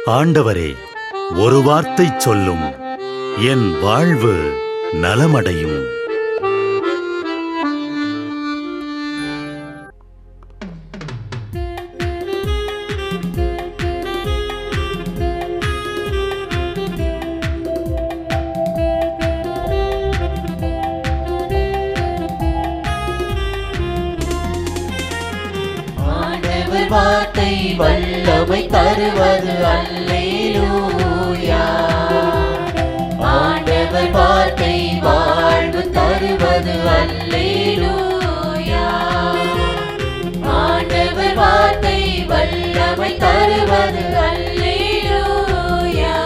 ஆண்டவரே, ஒரு வார்த்தை சொல்லும், என் வாழ்வு நலமடையும். வார்த்தை வல்லமை தருவது அல்லேலூயா. ஆண்டவர் வார்த்தை வாழ்வு தருவது அல்லேலூயா. ஆண்டவர் வார்த்தை வல்லமை தருவது அல்லேலூயா.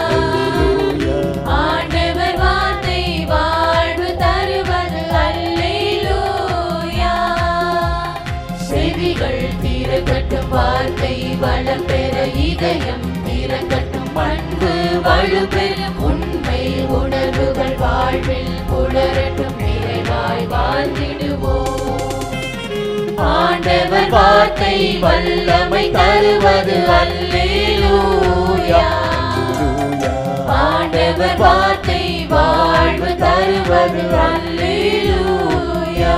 ஆண்டவர் வார்த்தை வாழ்வு தருவது அல்லேலூயா. செவிகள் திறக்கட்டும், வார்த்தை வளம் பெற இதயம் திறக்கட்டும், பண்பு வலுப்பெறும், உண்மை உணர்வுகள் வாழ்வில் புலரட்டும், நிறைவாய் வாழ்ந்திடுவோம். ஆண்டவர் வார்த்தை வல்லமை தருவது அல்லேலூயா. ஆண்டவர் வார்த்தை வாழ்வு தருவது அல்லேலூயா.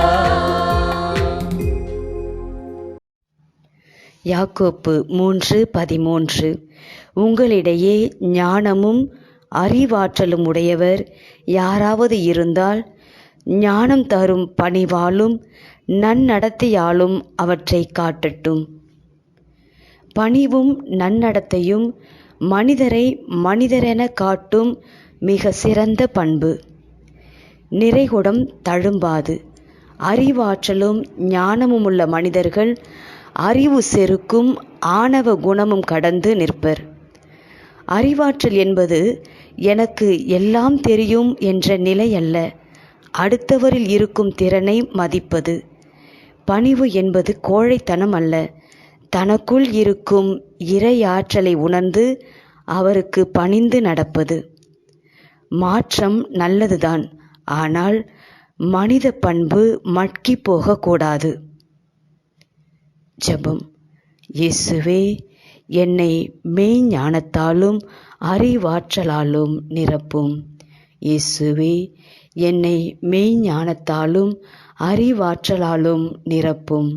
யாக்கோப்பு 3:13 உங்களிடையே ஞானமும் அறிவாற்றலும் உடையவர் யாராவது இருந்தால் ஞானம் தரும் பணிவாலும் நன்னடத்தையாலும் அவற்றை காட்டட்டும். பணிவும் நன்னடத்தையும் மனிதரை மனிதரென காட்டும் மிக சிறந்த பண்பு. நிறைகுடம் தழும்பாது. அறிவாற்றலும் ஞானமும் உள்ள மனிதர்கள் அறிவு செருக்கும் ஆணவ குணமும் கடந்து நிற்பர். அறிவாற்றல் என்பது எனக்கு எல்லாம் தெரியும் என்ற நிலை அல்ல, அடுத்தவரில் இருக்கும் திறனை மதிப்பது. பணிவு என்பது கோழைத்தனம் அல்ல, தனக்குள் இருக்கும் இறையாற்றலை உணர்ந்து அவருக்கு பணிந்து நடப்பது. மாற்றம் நல்லதுதான், ஆனால் மனித பண்பு மட்கி போகக்கூடாது. ஜெபம். இயேசுவே, என்னை மெய்ஞானத்தாலும் அறிவாற்றலாலும் நிரப்பும். இயேசுவே, என்னை மெய்ஞானத்தாலும் அறிவாற்றலாலும் நிரப்பும்.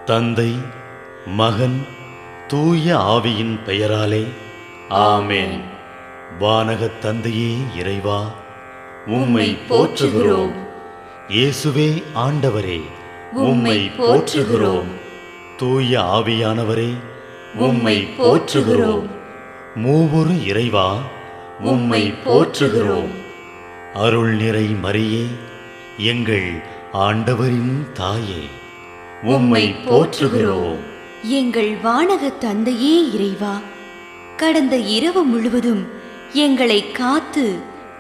தந்தை, மகன், தூய ஆவியின் பெயராலே ஆமென். வானகத் தந்தையே இறைவா, உம்மை போற்றுகிறோம். இயேசுவே ஆண்டவரே, உம்மை போற்றுகிறோம். தூய ஆவியானவரே, உம்மை போற்றுகிறோம். மூவொரு இறைவா, உம்மை போற்றுகிறோம். அருள் நிறை மரியே, எங்கள் ஆண்டவரின் தாயே, உம்மை போற்றுகிறோம். எங்கள் வானக தந்தையே இறைவா, கடந்த இரவு முழுவதும் எங்களை காத்து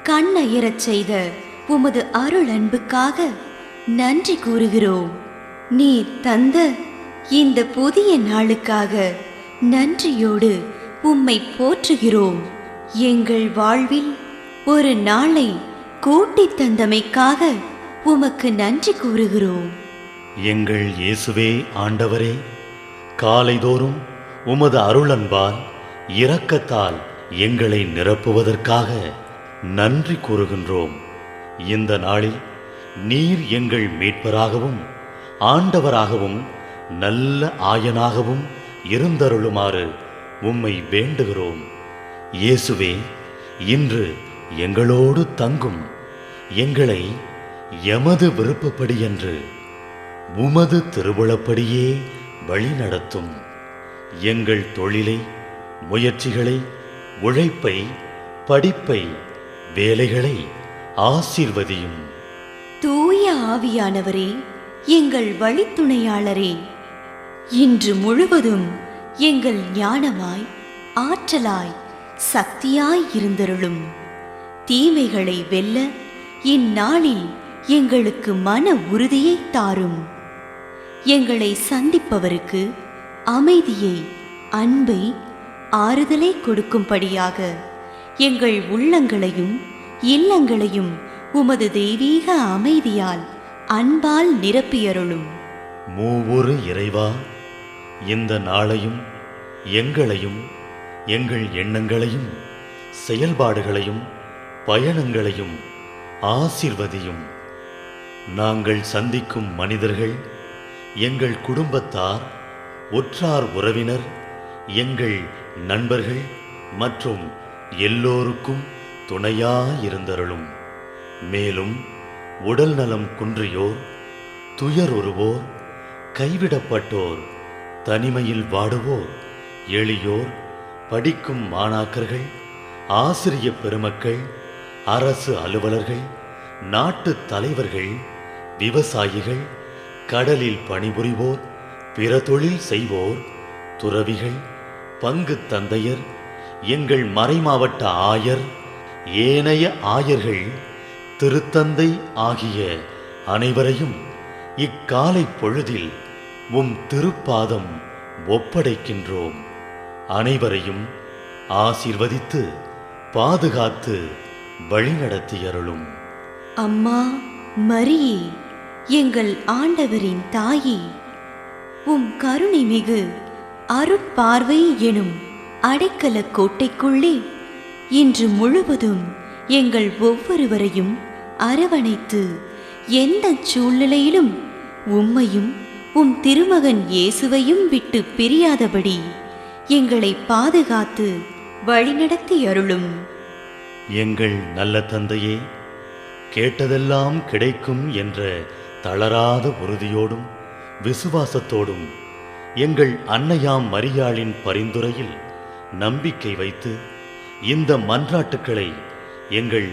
கண்ணயரச் செய்த உமது அருள் அன்புக்காக நன்றி கூறுகிறோம். நீர் தந்த இந்த புதிய நாளுக்காக நன்றியோடு உம்மை போற்றுகிறோம். எங்கள் வாழ்வில் ஒரு நாளை கூட்டித் தந்தமைக்காக உமக்கு நன்றி கூறுகிறோம். எங்கள் இயேசுவே ஆண்டவரே, காலைதோறும் உமது அருளன்பால் இரக்கத்தால் எங்களை நிரப்புவதற்காக நன்றி கூறுகின்றோம். இந்த நாளில் நீர் எங்கள் மீட்பராகவும் ஆண்டவராகவும் நல்ல ஆயனாகவும் இருந்தருளுமாறு உம்மை வேண்டுகிறோம். இயேசுவே, இன்று எங்களோடு தங்கும். எங்களை எமது விருப்பப்படி என்று உமது திருவுளப்படியே வழிநடத்தும். எங்கள் தொழிலை, முயற்சிகளை, உழைப்பை, படிப்பை, வேலைகளை ஆசீர்வதியும். தூய ஆவியானவரே, எங்கள் வழித்துணையாளரே, இன்று முழுவதும் எங்கள் ஞானமாய், ஆற்றலாய், சக்தியாய் இருந்தருளும். தீமைகளை வெல்ல இந்நாளில் எங்களுக்கு மன உறுதியை தாரும். எங்களை சந்திப்பவருக்கு அமைதியை, அன்பை, ஆறுதலை கொடுக்கும்படியாக எங்கள் உள்ளங்களையும் இல்லங்களையும் உமது தெய்வீக அமைதியால், அன்பால் நிரப்பியருளும். மூவொரு இறைவா, இந்த நாளையும் எங்களையும் எங்கள் எண்ணங்களையும் செயல்பாடுகளையும் பயணங்களையும் ஆசீர்வதியும். நாங்கள் சந்திக்கும் மனிதர்கள், எங்கள் குடும்பத்தார், உற்றார் உறவினர், எங்கள் நண்பர்கள் மற்றும் எல்லோருக்கும் துணையாயிருந்தருளும். மேலும் உடல் நலம் குன்றியோர், துயருறுவோர், கைவிடப்பட்டோர், தனிமையில் வாடுவோர், எளியோர், படிக்கும் மாணாக்கர்கள், ஆசிரிய பெருமக்கள், அரசு அலுவலர்கள், நாட்டு தலைவர்கள், விவசாயிகள், கடலில் பணிபுரிவோர், பிற தொழில் செய்வோர், துறவிகள், பங்கு தந்தையர், எங்கள் மறைமாவட்ட ஆயர், ஏனைய ஆயர்கள், திருத்தந்தை ஆகிய அனைவரையும் இக்காலை பொழுதில் உம் திருப்பாதம் ஒப்படைக்கின்றோம். அனைவரையும் ஆசீர்வதித்து பாதுகாத்து வழிநடத்தியருளும். அம்மா மரியே, எங்கள் ஆண்டவரின் தாயே, உம் கருணை மிகு அருட்பார்வை எனும் அடைக்கல கோட்டைக்குள்ளே இன்று முழுவதும் எங்கள் ஒவ்வொருவரையும் அரவணைத்து எந்த சூழ்நிலையிலும் உம்மையும் உம் திருமகன் இயேசுவையும் விட்டு பிரியாதபடி எங்களை பாதுகாத்து வழிநடத்தி அருளும். எங்கள் நல்ல தந்தையே, கேட்டதெல்லாம் கிடைக்கும் என்ற தளராத உறுதியோடும் விசுவாசத்தோடும் எங்கள் அன்னையாம் மரியாளின் பரிந்துரையில் நம்பிக்கை வைத்து இந்த மன்றாட்டுக்களை எங்கள்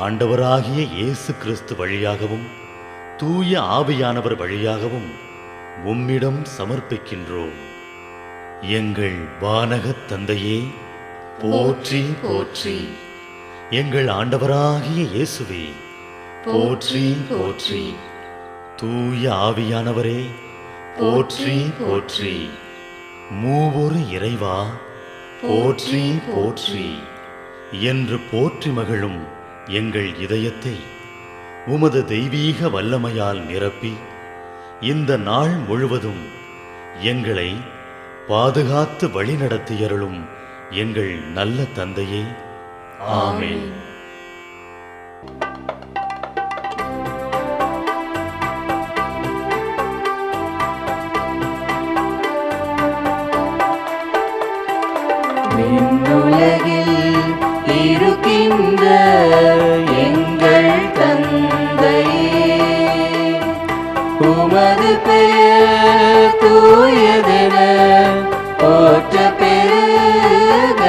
ஆண்டவராகிய இயேசு கிறிஸ்து வழியாகவும் தூய ஆவியானவர் வழியாகவும் உம்மிடம் சமர்ப்பிக்கின்றோம். எங்கள் வானகத் தந்தையே, போற்றி போற்றி. எங்கள் ஆண்டவராகிய இயேசுவே, போற்றி போற்றி. தூய ஆவியானவரே, போற்றி போற்றி. மூவொரு இறைவா, போற்றி போற்றி என்று போற்றி மகிழும் எங்கள் இதயத்தை உமது தெய்வீக வல்லமையால் நிரப்பி இந்த நாள் முழுவதும் எங்களை பாதுகாத்து வழிநடத்தியருளும் எங்கள் நல்ல தந்தையே. ஆமென். விண்ணுலகில் இருக்கின்ற எங்கள் தந்தையே, உமது பெயர் தூயதென போற்ற பெருக,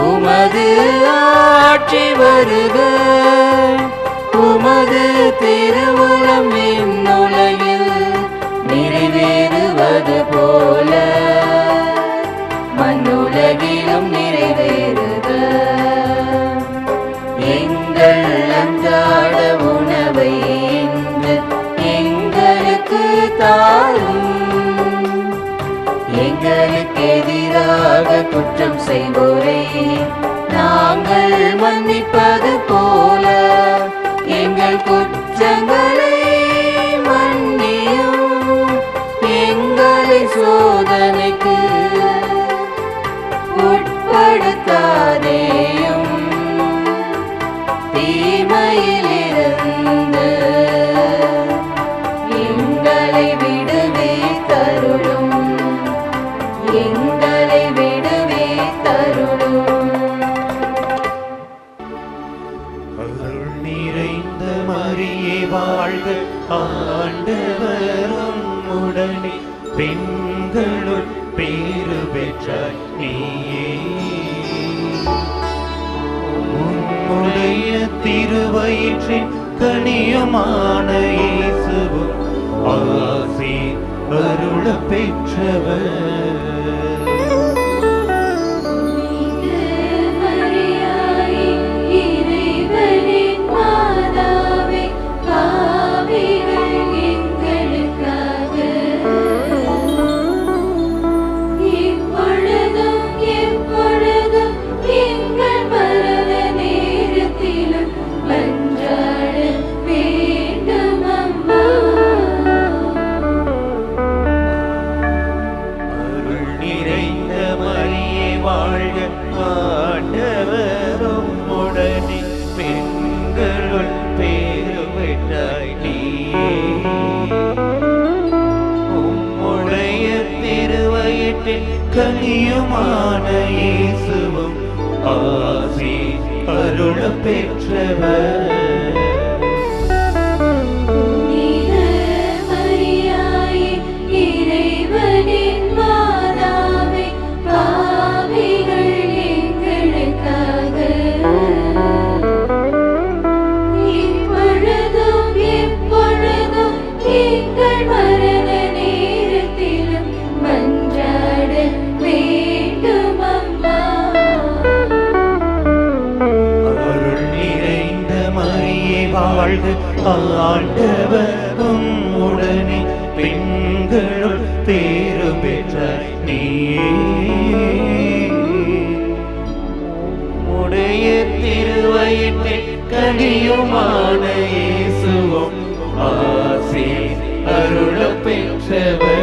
உமது ஆட்சி வருக, உமது திருவுளம் விண்ணுலகில் நிறைவேறுவது போல மண்ணுலகிலும் நிறைவேறுக. எங்கள் அன்றாட உணவை இன்று எங்களுக்கு தாரும். எங்களுக்கு எதிராக குற்றம் செய்வோரை நாங்கள் மன்னிப்பது போல எங்கள் குற்றங்களை மன்னியும். எங்களை சோதனைக்கு உட்படுத்தாதேயும், தீமையிலிருந்து எங்களை விடுவித்தருளும். எங்களை விடுவித்தருளும். அருள் நிறைந்த மரியே வாழ்க, ஆண்டவரும் உடனே பெண்களுள் பேறு பெற்றாய் நீயே. உம்முடைய திருவயிற்றின் கனியுமான இயேசுவும் ஆசீர்வதிக்கப்பட்டவரே. பெற்றவர். கனியுமான இயேசுவும் ஆசி அருள பெற்றவர். வாழ்க ஆண்டவரும் உடனே பெண்களுள் பேறு பெற்ற நீயே. உடைய திருவயிற்றில் கனியுமான இயேசுவும் ஆசி அருள பெற்றவர்.